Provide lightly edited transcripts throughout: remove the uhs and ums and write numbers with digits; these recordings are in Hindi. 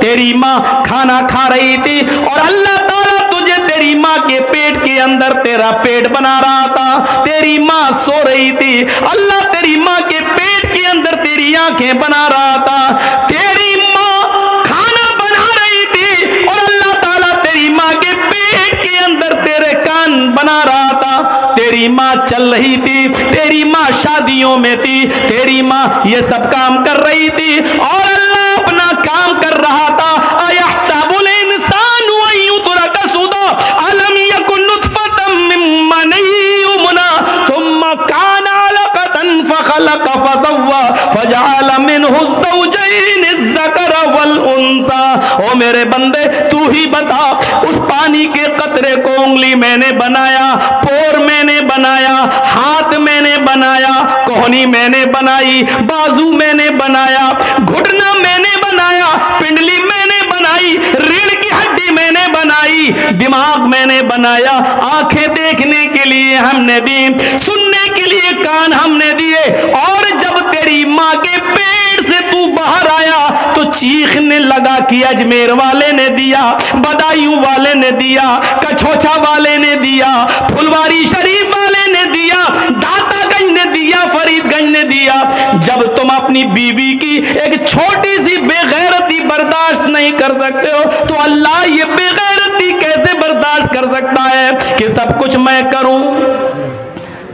तेरी माँ खाना खा रही थी और अल्लाह ताला तुझे तेरी माँ के पेट के अंदर तेरा पेट बना रहा था। तेरी माँ सो रही थी, अल्लाह तेरी माँ के पेट के अंदर तेरी आंखें बना रहा था। तेरी माँ खाना बना रही थी और अल्लाह ताला तेरी माँ के पेट के अंदर तेरे कान बना रहा था। तेरी माँ चल रही थी, तेरी माँ शादियों में थी, तेरी माँ ये सब काम कर रही थी और अल्लाह अपना काम कर रहा था। अयहसबुल इंसानु अन युत्रका सुदा अलम यकुन नुतफतम मिन मनी युमना थुम्मा कान अलकतन फखलक फसव्वा फजअल मिनहु ज़ौजैन अज़्ज़कर वल उन्सा। ओ मेरे बंदे तू ही बता, उस पानी के कतरे को उंगली मैंने बनाया, पोर मैंने बनाया, हाथ मैंने बनाया, कोहनी मैंने बनाई, बाजू मैंने बनाया, घुटना मैंने बनाया, पिंडली मैंने बनाई, रीढ़ की हड्डी मैंने बनाई, दिमाग मैंने बनाया, आंखें देखने के लिए हमने दी, सुनने के लिए कान हमने दिए। और जब तेरी माँ के पेट से तू बाहर आया तो चीखने लगा कि अजमेर वाले ने दिया, बदायूं वाले ने दिया, कछोछा वाले ने दिया, फुलवारी शरीफ वाले ने दिया, दातागंज ने दिया, फरीदगंज ने दिया। जब तुम अपनी बीवी की एक छोटी सी बेगैरती बर्दाश्त नहीं कर सकते हो तो अल्लाह ये बेगैरती कैसे बर्दाश्त कर सकता है कि सब कुछ मैं करूं।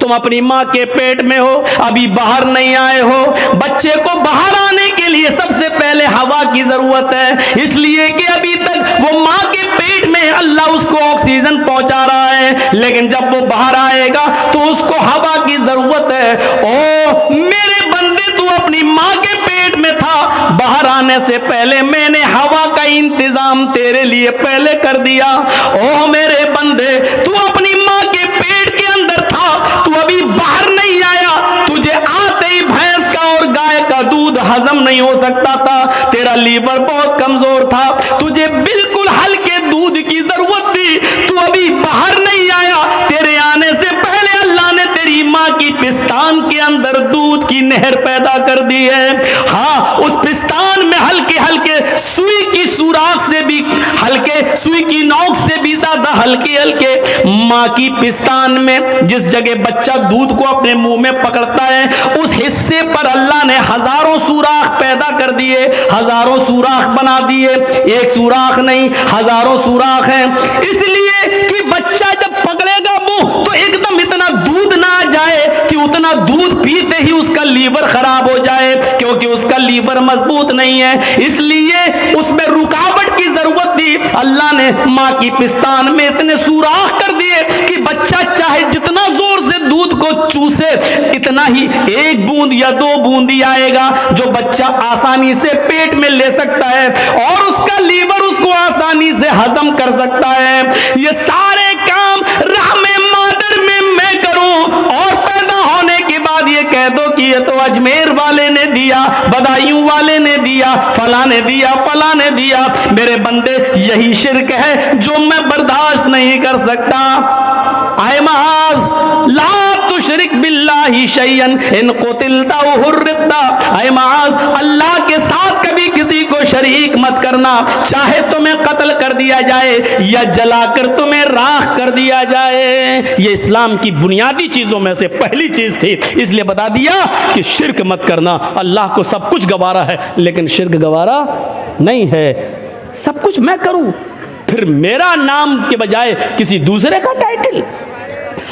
तुम अपनी माँ के पेट में हो, अभी बाहर नहीं आए हो। बच्चे को बाहर आने के लिए सबसे पहले हवा की जरूरत है, इसलिए कि अभी तक वो माँ के पेट में अल्लाह उसको ऑक्सीजन पहुंचा रहा है, लेकिन जब वो बाहर आएगा तो उसको हवा की जरूरत है। ओ मेरे बंदे, तू अपनी माँ के पेट में था, बाहर आने से पहले मैंने हवा का इंतजाम तेरे लिए पहले कर दिया। ओ मेरे बंदे, तू अपनी माँ के पेट के अंदर था, तू अभी बाहर नहीं आया, तुझे आते ही भैंस का और गाय का दूध हजम नहीं हो सकता था, तेरा लीवर बहुत कमजोर था, तुझे बिल्कुल हल्के दूध की जरूरत थी, तू अभी बाहर नहीं आया। तेरे आने से पहले अल्लाह ने तेरी माँ की पिस्तान के अंदर दूध की नहर पैदा कर दी है। हाँ, उस पिस्तान में हल्के हल्के सुई की सुराख से भी हल्के, सुई की नोक से भी ज्यादा हल्के हल्के माँ की पिस्तान में जिस जगह बच्चा दूध को अपने मुंह में पकड़ता है, उस हिस्से पर अल्लाह ने हजारों सुराख पैदा कर दिए, हजारों सुराख बना दिए। एक सुराख नहीं, हजारों सुराख हैं, इसलिए कि बच्चा जब पकड़ेगा मुंह तो एकदम इतना दूध ना आ जाए कि उतना दूध पीते ही उसका लीवर खराब हो जाए, क्योंकि उसका लीवर मजबूत नहीं है, इसलिए उसमें रुकावट की जरूरत थी। अल्लाह ने माँ की पिस्तान में इतने सुराख कर दिए कि बच्चा चाहे जितना जोर से दूध को चूसे, इतना ही एक बूंद या दो बूंद ही आएगा जो बच्चा आसानी से पेट में ले सकता है और उसका लीवर उसको आसानी से हजम कर सकता है। ये सारे काम रहमे मादर में मैं करूं और पैदा होने के बाद ये कह दो कि ये तो अजमेर वाले ने दिया, बदायूं वाले ने दिया, फला ने दिया, फला ने दिया। मेरे बंदे, यही शिर्क है जो मैं बर्दाश्त नहीं कर सकता। आए माज ला तुशरिक बिल्लाहि शैयन इन कुतिलता व हुर्रिता। आए माज, अल्लाह के साथ कभी किसी को शरीक मत करना, चाहे तुम्हें कत्ल कर दिया जाए या जलाकर तुम्हें राख कर दिया जाए। ये इस्लाम की बुनियादी चीजों में से पहली चीज थी, इसलिए बता दिया कि शिर्क मत करना। अल्लाह को सब कुछ गवारा है लेकिन शिर्क गवारा नहीं है। सब कुछ मैं करूं, फिर मेरा नाम के बजाय किसी दूसरे का टाइटल,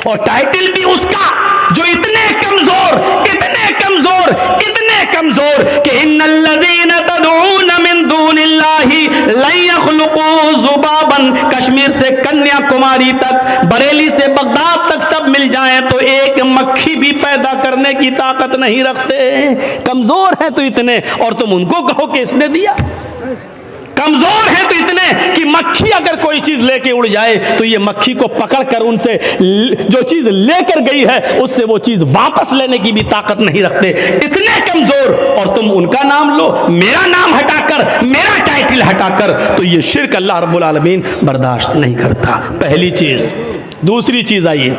और टाइटल भी उसका जो इतने कमजोर, इतने कमजोर, इतने कमजोर कि इन्नल्लज़ीना तदऊना मिन दूनिल्लाहि लन यख़्लुक़ू ज़ुबाबन। कश्मीर से कन्याकुमारी तक, बरेली से बगदाद तक सब मिल जाएं तो एक मक्खी भी पैदा करने की ताकत नहीं रखते। कमजोर हैं तो इतने, और तुम उनको कहो कि इसने दिया। कमजोर है तो इतने कि मक्खी अगर कोई चीज लेके उड़ जाए तो ये मक्खी को पकड़कर उनसे जो चीज लेकर गई है उससे वो चीज वापस लेने की भी ताकत नहीं रखते। इतने कमजोर, और तुम उनका नाम लो, मेरा नाम हटाकर, मेरा टाइटल हटाकर, तो ये शिर्क अल्लाह रब्बुल आलमीन बर्दाश्त नहीं करता। पहली चीज। दूसरी चीज आइए,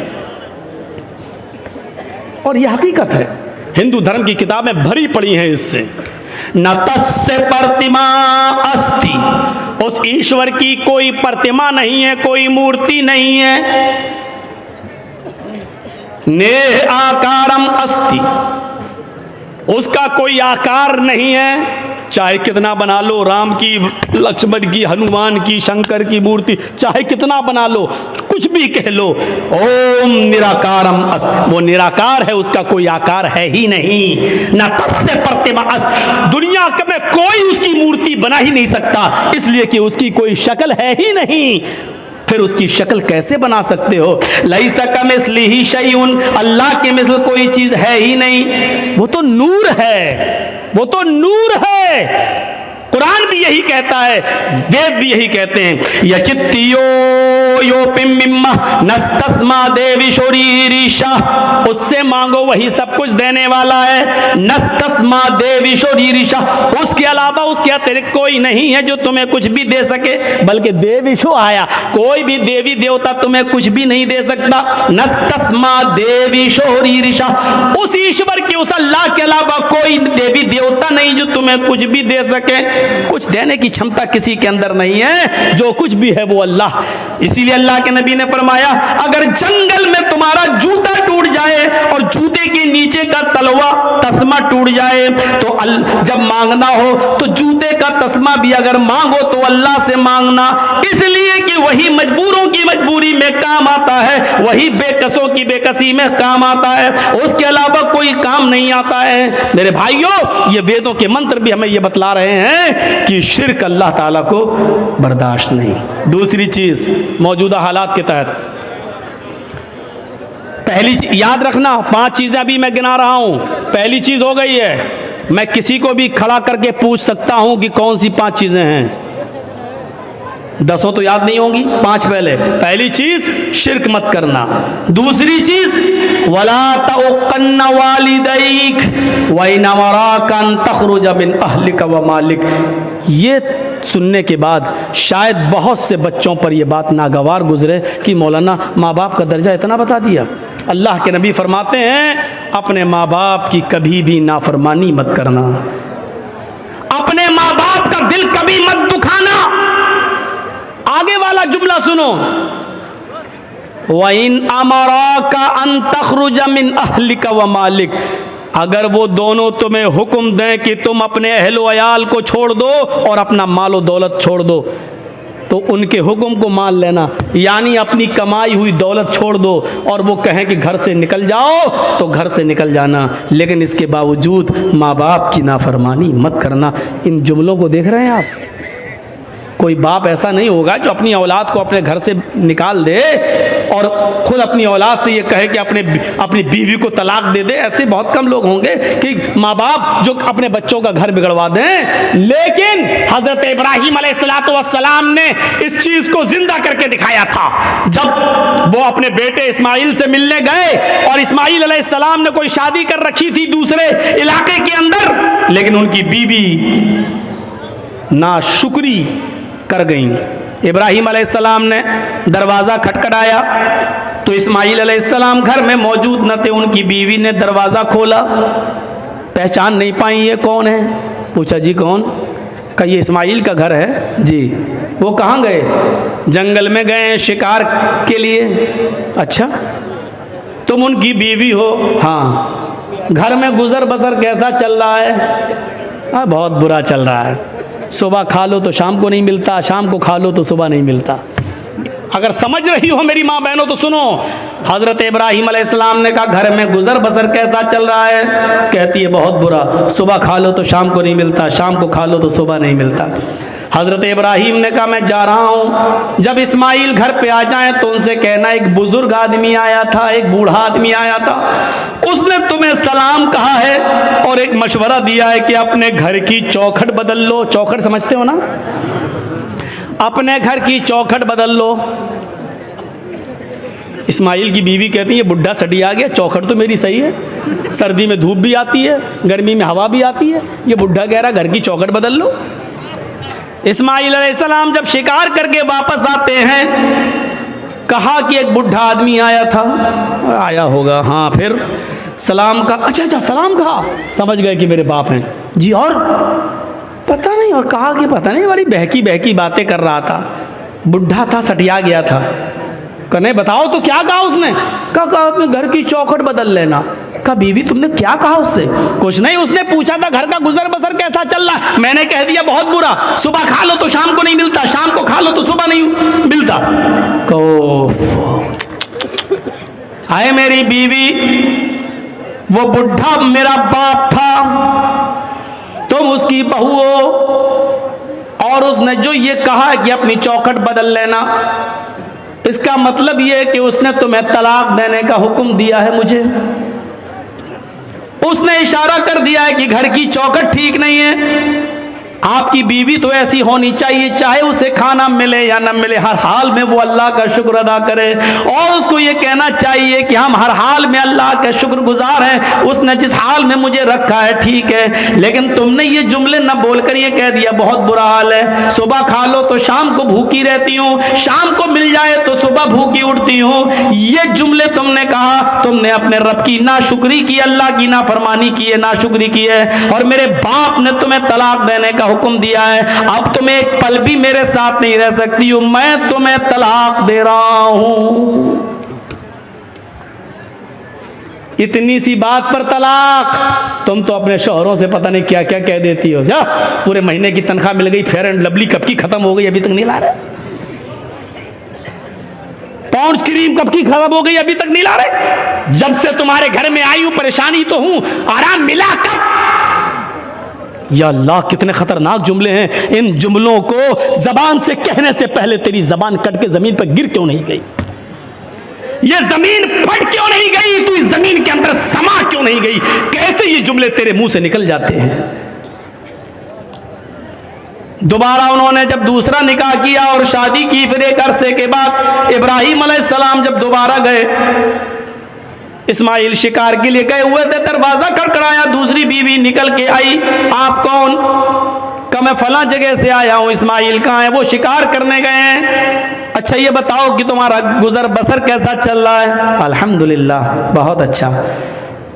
और यह हकीकत है, हिंदू धर्म की किताबें भरी पड़ी हैं इससे। न तस्य प्रतिमा अस्ति ईश्वर की कोई प्रतिमा नहीं है, कोई मूर्ति नहीं है। नेह आकारम अस्ति, उसका कोई आकार नहीं है। चाहे कितना बना लो, राम की, लक्ष्मण की, हनुमान की, शंकर की मूर्ति चाहे कितना बना लो, कुछ भी कह लो, ओम निराकारम अस्ति, वो निराकार है, उसका कोई आकार है ही नहीं। न तस्य प्रतिमा अस्ति, दुनिया में कोई उसकी मूर्ति बना ही नहीं सकता, इसलिए कि उसकी कोई शक्ल है ही नहीं। फिर उसकी शक्ल कैसे बना सकते हो? लैसा कमिस्लिही शैउन, अल्लाह के मिसल कोई चीज है ही नहीं। वो तो नूर है, वो तो नूर है। कुरान भी यही कहता है, वेद भी यही कहते हैं। यचित्तियो यो पिम्मिम्मा नस्तस्मा देवी शोरीरिशा, उससे मांगो वही सब कुछ देने वाला है। नस्तस्मा देवी शोरीरिशा, उसके अलावा उसके अतिरिक्त कोई नहीं है जो तुम्हें कुछ भी दे सके। बल्कि देवीशो आया, कोई भी देवी देवता तुम्हें कुछ भी नहीं दे सकता। नस्तस्मा देवी शोरीरिशा, उस ईश्वर के, उस अल्लाह के अलावा कोई देवी देवता नहीं जो तुम्हें कुछ भी दे सके। कुछ देने की क्षमता किसी के अंदर नहीं है, जो कुछ भी है वो अल्लाह। इसीलिए अल्लाह के नबी ने फरमाया, अगर जंगल में तुम्हारा जूता टूट जाए और जूते के नीचे का तलवा तस्मा टूट जाए, तो जब मांगना हो तो जूते का तस्मा भी अगर मांगो तो अल्लाह से मांगना, इसलिए कि वही मजबूरों की मजबूरी में काम आता है, वही बेकसों की बेकसी में काम आता है, उसके अलावा कोई काम नहीं आता है। मेरे भाइयों, ये वेदों के मंत्र भी हमें ये बतला रहे हैं कि शिर्क अल्लाह ताला को बर्दाश्त नहीं। दूसरी चीज, मौजूदा हालात के तहत पहली याद रखना, 5 चीजें अभी मैं गिना रहा हूं। पहली चीज हो गई है, मैं किसी को भी खड़ा करके पूछ सकता हूं कि कौन सी 5 चीजें हैं। 10 तो याद नहीं होंगी, 5 पहले। पहली चीज, शिर्क मत करना। दूसरी चीज, वला तउक्कन वालिदैक व इन अमराकन तखरुज मिन अहलिक व मालिक। ये सुनने के बाद शायद बहुत से बच्चों पर यह बात नागवार गुजरे कि मौलाना, माँ बाप का दर्जा इतना बता दिया। अल्लाह के नबी फरमाते हैं, अपने माँ बाप की कभी भी नाफरमानी मत करना, अपने माँ बाप का दिल कभी मत दुखाना। आगे वाला जुमला सुनो, वइन अमराका अन तखरुज मिन अहलिका व मालिक, अगर वो दोनों तुम्हें हुक्म दें कि तुम अपने अहलो अयाल को छोड़ दो और अपना मालो दौलत छोड़ दो, तो उनके हुक्म को मान लेना, यानी अपनी कमाई हुई दौलत छोड़ दो। और वो कहें कि घर से निकल जाओ तो घर से निकल जाना, लेकिन इसके बावजूद माँ बाप की नाफरमानी मत करना। इन जुमलों को देख रहे हैं आप? कोई बाप ऐसा नहीं होगा जो अपनी औलाद को अपने घर से निकाल दे और खुद अपनी औलाद से ये कहे कि अपनी बीवी को तलाक दे दे। ऐसे बहुत कम लोग होंगे कि माँ बाप जो अपने बच्चों का घर बिगड़वा दें। लेकिन हजरत इब्राहिम अलैहिस्सलाम ने इस चीज को जिंदा करके दिखाया था। जब वो अपने बेटे इस्माइल से मिलने गए और इस्माइल अलैहिस्सलाम ने कोई शादी कर रखी थी दूसरे इलाके के अंदर, लेकिन उनकी बीवी नाशुक्री कर गई। इब्राहिम अलैहिस्सलाम ने दरवाज़ा खटखटाया तो इस्माइल अलैहिस्सलाम घर में मौजूद न थे। उनकी बीवी ने दरवाज़ा खोला, पहचान नहीं पाई ये कौन है। पूछा जी कौन? कहा ये इस्माइल का घर है जी। वो कहाँ गए? जंगल में गए शिकार के लिए। अच्छा, तुम उनकी बीवी हो? हाँ। घर में गुजर बसर कैसा चल रहा है? हाँ, बहुत बुरा चल रहा है। सुबह खा लो तो शाम को नहीं मिलता, शाम को खा लो तो सुबह नहीं मिलता। अगर समझ रही हो मेरी माँ बहनों तो सुनो, हजरत इब्राहिम अलैहिस्सलाम ने कहा घर में गुजर बसर कैसा चल रहा है? कहती है बहुत बुरा, सुबह खा लो तो शाम को नहीं मिलता, शाम को खा लो तो सुबह नहीं मिलता। हजरत इब्राहिम ने कहा मैं जा रहा हूँ, जब इस्माइल घर पे आ जाए तो उनसे कहना एक बुजुर्ग आदमी आया था, एक बूढ़ा आदमी आया था, उसने तुम्हें सलाम कहा है और एक मशवरा दिया है कि अपने घर की चौखट बदल लो। चौखट समझते हो ना? अपने घर की चौखट बदल लो। इस्माइल की बीवी कहती है बुढ़ा सड़ी आ गया, चौखट तो मेरी सही है, सर्दी में धूप भी आती है, गर्मी में हवा भी आती है, ये बुढ़ा कह रहा घर की चौखट बदल लो। इस्माइल अलैहिस्सलाम जब शिकार करके वापस आते हैं, कहा कि एक बुढ़ा आदमी आया था। आया होगा, हाँ। फिर सलाम का, अच्छा सलाम कहा, समझ गए कि मेरे बाप हैं जी। और पता नहीं, और कहा कि पता नहीं वाली बहकी बहकी बातें कर रहा था, बुढ़ा था, सटिया गया था। कहने बताओ तो क्या कहा उसने? कहा अपने घर की चौखट बदल लेना। कहा बीवी तुमने क्या कहा उससे? कुछ नहीं, उसने पूछा था घर का गुजर बसर कैसा चल रहा है, मैंने कह दिया बहुत बुरा, सुबह खा लो तो शाम को नहीं मिलता, शाम को खा लो तो सुबह नहीं मिलता। कहो आए मेरी बीवी, वो बुढ़ा मेरा बाप था, तुम उसकी बहू हो, और उसने जो ये कहा कि अपनी चौखट बदल लेना, इसका मतलब ये है कि उसने तुम्हें तलाक देने का हुक्म दिया है मुझे। उसने इशारा कर दिया है कि घर की चौखट ठीक नहीं है। आपकी बीवी तो ऐसी होनी चाहिए, चाहे उसे खाना मिले या न मिले, हर हाल में वो अल्लाह का शुक्र अदा करे, और उसको ये कहना चाहिए कि हम हर हाल में अल्लाह के शुक्रगुजार हैं, उसने जिस हाल में मुझे रखा है ठीक है। लेकिन तुमने ये जुमले न बोलकर ये कह दिया बहुत बुरा हाल है, सुबह खा लो तो शाम को भूखी रहती हूँ, शाम को मिल जाए तो सुबह भूखी उठती हूँ। ये जुमले तुमने कहा, तुमने अपने रब की नाशुक्री की, अल्लाह की नाफरमानी की है, नाशुक्री की है, और मेरे बाप ने तुम्हें तलाक देने का हुक्म दिया है। अब तुम एक पल भी मेरे साथ नहीं रह सकती हो, मैं तुम्हें तलाक दे रहा हूं। इतनी सी बात पर तलाक? तुम तो अपने शौहरों से पता नहीं क्या क्या कह देती हो। जा, पूरे महीने की तनख्वाह मिल गई, फेयर एंड लवली कब की खत्म हो गई, अभी तक नहीं ला रहे। पॉन्ड्स क्रीम कब की खत्म हो गई, अभी तक नहीं ला रहे। जब से तुम्हारे घर में आई हूं परेशानी तो हूं, आराम मिला कब? या अल्लाह, कितने खतरनाक जुमले हैं। इन जुमलों को जबान से कहने से पहले तेरी जबान कट के जमीन पर गिर क्यों नहीं गई? ये जमीन फट क्यों नहीं गई? तू इस जमीन के अंदर समा क्यों नहीं गई? कैसे ये जुमले तेरे मुंह से निकल जाते हैं? दोबारा उन्होंने जब दूसरा निकाह किया और शादी की, फिर एक अरसे के बाद इब्राहिम अलैहिस्सलाम जब दोबारा गए, इस्माइल शिकार के लिए गए हुए थे, दरवाजा खड़खड़ाया, दूसरी बीवी निकल के आई। आप कौन? कहा मैं फला जगह से आया हूं। इस्माइल कहाँ है? वो शिकार करने गए हैं। अच्छा ये बताओ कि तुम्हारा गुजर बसर कैसा चल रहा है? अल्हम्दुलिल्लाह, बहुत अच्छा,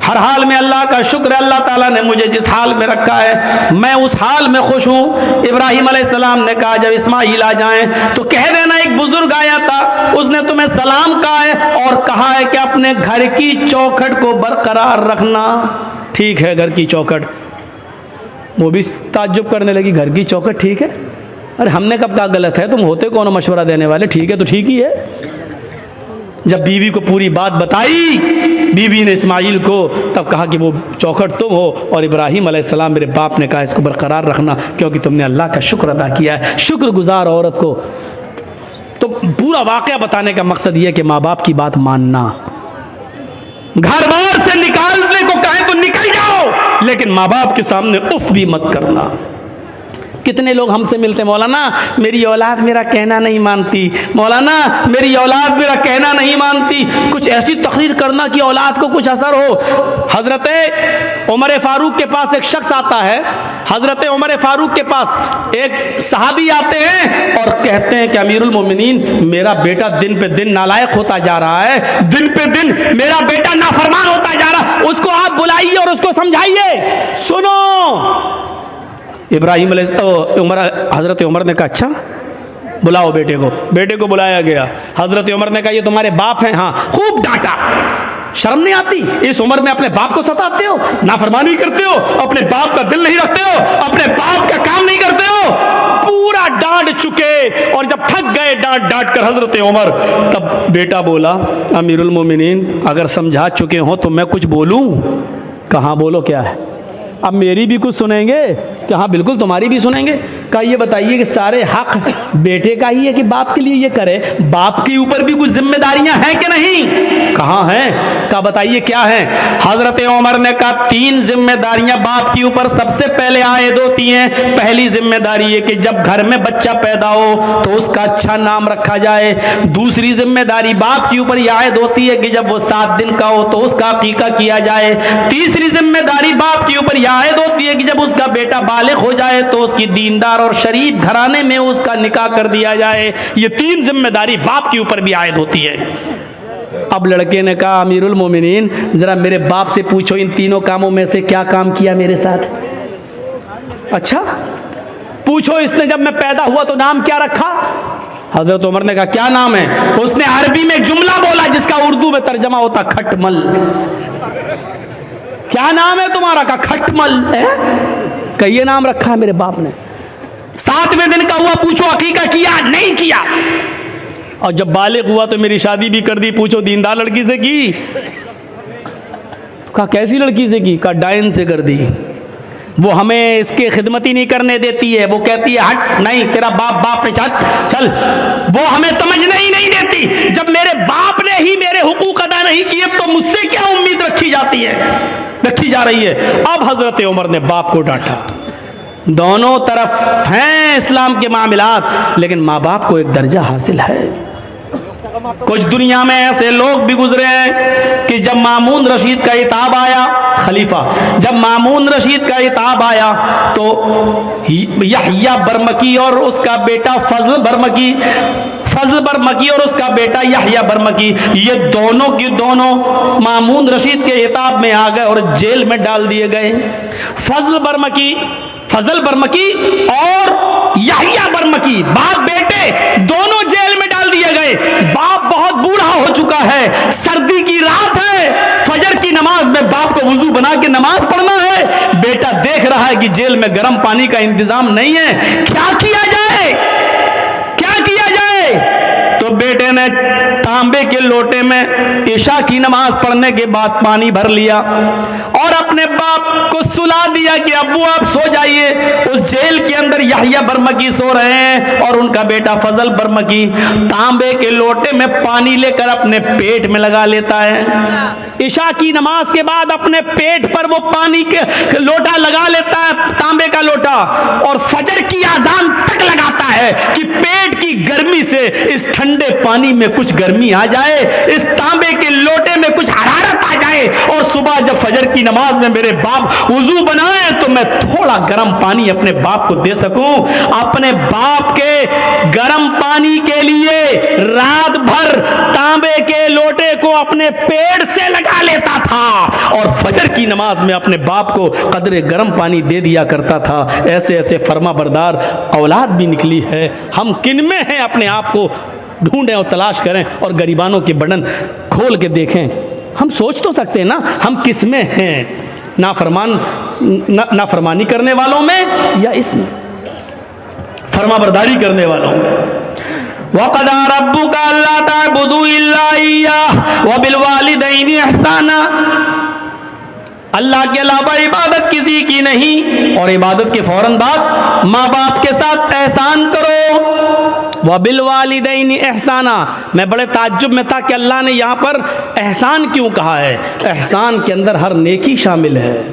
हर हाल में अल्लाह का शुक्र है, अल्लाह ताला ने मुझे जिस हाल में रखा है मैं उस हाल में खुश हूँ। इब्राहिम अलैहिस्सलाम ने कहा जब इस्माइल आ जाएं तो कह देना एक बुजुर्ग आया था, उसने तुम्हें सलाम कहा है और कहा है कि अपने घर की चौखट को बरकरार रखना। ठीक है, घर की चौखट। वो भी ताज्जुब करने लगी, घर की चौखट ठीक है? अरे हमने कब कहा गलत है? तुम होते कौन हो मशवरा देने वाले? ठीक है तो ठीक ही है। जब बीवी को पूरी बात बताई, बीवी ने इस्माइल को तब कहा कि वो चौखट तुम हो, और इब्राहिम अलैहिस्सलाम मेरे बाप ने कहा इसको बरकरार रखना क्योंकि तुमने अल्लाह का शुक्र अदा किया है। शुक्रगुजार औरत को तो पूरा वाक़या बताने का मकसद यह है कि माँ बाप की बात मानना। घर बार से निकालने को कहें तो निकल जाओ, लेकिन माँ बाप के सामने उफ भी मत करना। कितने लोग हमसे मिलते, मौलाना मेरी औलाद मेरा कहना नहीं मानती, मौलाना मेरी औलाद मेरा कहना नहीं मानती। कुछ ऐसी तकरीर करना कि औलाद को कुछ असर हो। हज़रत उमर फारूक के पास एक शख्स आता है, हज़रत उमर फारूक के पास एक सहाबी आते हैं और कहते हैं कि अमीरुल मोमिनीन मेरा बेटा दिन पे दिन नालायक होता जा रहा है, दिन पे दिन मेरा बेटा नाफरमान होता जा रहा है, उसको आप बुलाइए और उसको समझाइए। सुनो, इब्राहिम हज़रत उमर ने कहा अच्छा बुलाओ बेटे को। बेटे को बुलाया गया। हज़रत उमर ने कहा ये तुम्हारे बाप हैं? हाँ। खूब डांटा। शर्म नहीं आती? इस उम्र में अपने बाप को सताते हो, नाफरमानी करते हो, अपने बाप का दिल नहीं रखते हो, अपने बाप का काम नहीं करते हो। पूरा डांट चुके और जब थक गए डांट डांट कर हज़रत उमर, तब बेटा बोला अमीरुल मोमिनीन अगर समझा चुके हो तो मैं कुछ बोलूँ? कहाँ बोलो, क्या है? अब मेरी भी कुछ सुनेंगे? कि हाँ बिल्कुल तुम्हारी भी सुनेंगे। कहा ये बताइए कि सारे हक बेटे का ही है कि बाप के लिए ये करे? बाप के ऊपर भी कुछ जिम्मेदारियां हैं कि नहीं? कहाँ हैं? कहा बताइए क्या है? हजरत उमर ने कहा 3 जिम्मेदारियां बाप के ऊपर सबसे पहले आयद होती हैं। पहली जिम्मेदारी ये कि जब घर में बच्चा पैदा हो तो उसका अच्छा नाम रखा जाए। दूसरी जिम्मेदारी बाप के ऊपर यह आयद होती है कि जब वो 7 दिन का हो तो उसका अकीका किया जाए। तीसरी जिम्मेदारी बाप के ऊपर आयद होती है कि जब उसका बेटा बालिग हो जाए तो उसकी दीनदार और शरीफ घराने में उसका निकाह कर दिया जाए। ये 3 जिम्मेदारी बाप के ऊपर भी आयद होती है। अब लड़के ने कहा अमीरुल मोमिनीन जरा मेरे बाप से पूछो इन तीनों कामों में से क्या काम किया मेरे साथ? अच्छा पूछो इसने जब मैं पैदा हुआ तो नाम क्या रखा? हजरत उमर ने कहा क्या नाम है? उसने अरबी में एक जुमला बोला जिसका उर्दू में तर्जमा होता खटमल। क्या नाम है तुम्हारा? का खटमल है। कहिए नाम रखा है मेरे बाप ने। 7वें दिन का हुआ, पूछो अकीका किया? नहीं किया। और जब बालिग हुआ तो मेरी शादी भी कर दी, पूछो दीनदार लड़की से की? कहा कैसी लड़की से की? कहा डायन से कर दी। वो हमें इसके खिदमत ही नहीं करने देती है, वो कहती है हट, नहीं तेरा बाप ने चल, वो हमें समझने ही नहीं देती। जब मेरे बाप ने ही मेरे हुकूक अदा नहीं किए तो मुझसे क्या उम्मीद रखी जा रही है। अब हजरत उमर ने बाप को डांटा। दोनों तरफ हैं इस्लाम के मामलात, लेकिन माँ बाप को एक दर्जा हासिल है। कुछ दुनिया में ऐसे लोग भी गुजरे हैं कि जब मामून रशीद का इताब आया, खलीफा, जब मामून रशीद का इताब आया तो यहया बरमकी और उसका बेटा फजल बरमकी और उसका बेटा यहया बरमकी, ये दोनों की दोनों मामून रशीद के इताब में आ गए और जेल में डाल दिए गए। फजल बरमकी और यहया बरमकी, बाप बेटे दोनों जेल में डाल दिए गए। बाप बहुत बूढ़ा हो चुका है, सर्दी की रात है, फजर की नमाज में बाप को वुजू बना के नमाज पढ़ना है। बेटा देख रहा है कि जेल में गर्म पानी का इंतजाम नहीं है, क्या किया जाए? तो बेटे ने तांबे के लोटे में इशा की नमाज पढ़ने के बाद पानी भर लिया और अपने बाप को सुला दिया कि अब्बू आप सो जाइए। उस जेल के अंदर यहया बरमकी सो रहे हैं और उनका बेटा फजल बरमकी तांबे के लोटे में पानी लेकर अपने पेट में लगा लेता है। इशा की नमाज के बाद अपने पेट पर वो पानी के लोटा लगा लेता है, तांबे का लोटा, और फजर की आजान तक लगाता है कि पेट की गर्मी से इस ठंडे पानी में कुछ गर्मी आ जाए, इस तांबे के लोटे में कुछ हरारत आ जाए, और सुबह जब फजर की नमाज में मेरे बाप वुजू बनाए तो मैं थोड़ा गर्म पानी अपने बाप को दे सकूं। अपने बाप के गर्म पानी के लिए रात भर तांबे के लोटे को अपने पेट से लगा लेता था और फजर की नमाज में अपने बाप को कदरे गर्म पानी दे दिया करता था। ऐसे ऐसे फर्माबरदार औलाद भी निकली है। हम किन में हैं, अपने आप को ढूंढें और तलाश करें और गरीबानों के बटन खोल के देखें। हम सोच तो सकते हैं ना हम किस में हैं, नाफरमानी करने वालों में या इसमें फर्माबरदारी करने वालों में। वक़दा रब्बुका अल्ला ताबुदू इल्ला इय्याह व बिल वालिदैनि इहसाना, अल्लाह के अलावा इबादत किसी की नहीं, और इबादत के फौरन बाद माँ बाप के साथ एहसान करो। वबिल वालिदैनि एहसाना, मैं बड़े ताज्जुब में था कि अल्लाह ने यहाँ पर एहसान क्यों कहा है। एहसान के अंदर हर नेकी शामिल है।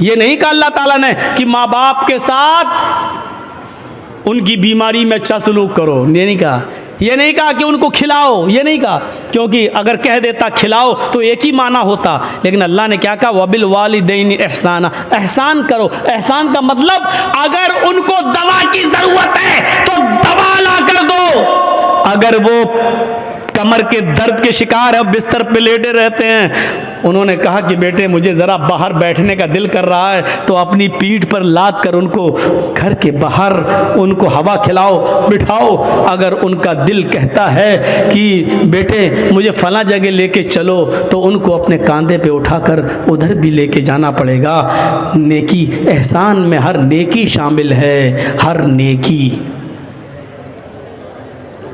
ये नहीं कहा अल्लाह ताला ने कि माँ बाप के साथ उनकी बीमारी में अच्छा सलूक करो, ये नहीं कहा। ये नहीं कहा कि उनको खिलाओ, ये नहीं कहा, क्योंकि अगर कह देता खिलाओ तो एक ही माना होता। लेकिन अल्लाह ने क्या कहा, वबिल वालिदैनि एहसाना, एहसान करो। एहसान का मतलब अगर उनको दवा की जरूरत है तो दवा ला कर दो। अगर वो कमर के दर्द के शिकार है, बिस्तर पे लेटे रहते हैं, उन्होंने कहा कि बेटे मुझे ज़रा बाहर बैठने का दिल कर रहा है, तो अपनी पीठ पर लाद कर उनको घर के बाहर उनको हवा खिलाओ, बिठाओ। अगर उनका दिल कहता है कि बेटे मुझे फला जगह लेके चलो, तो उनको अपने कांधे पे उठाकर उधर भी लेके जाना पड़ेगा। नेकी, एहसान में हर नेकी शामिल है, हर नेकी,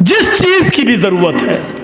जिस चीज़ की भी ज़रूरत है।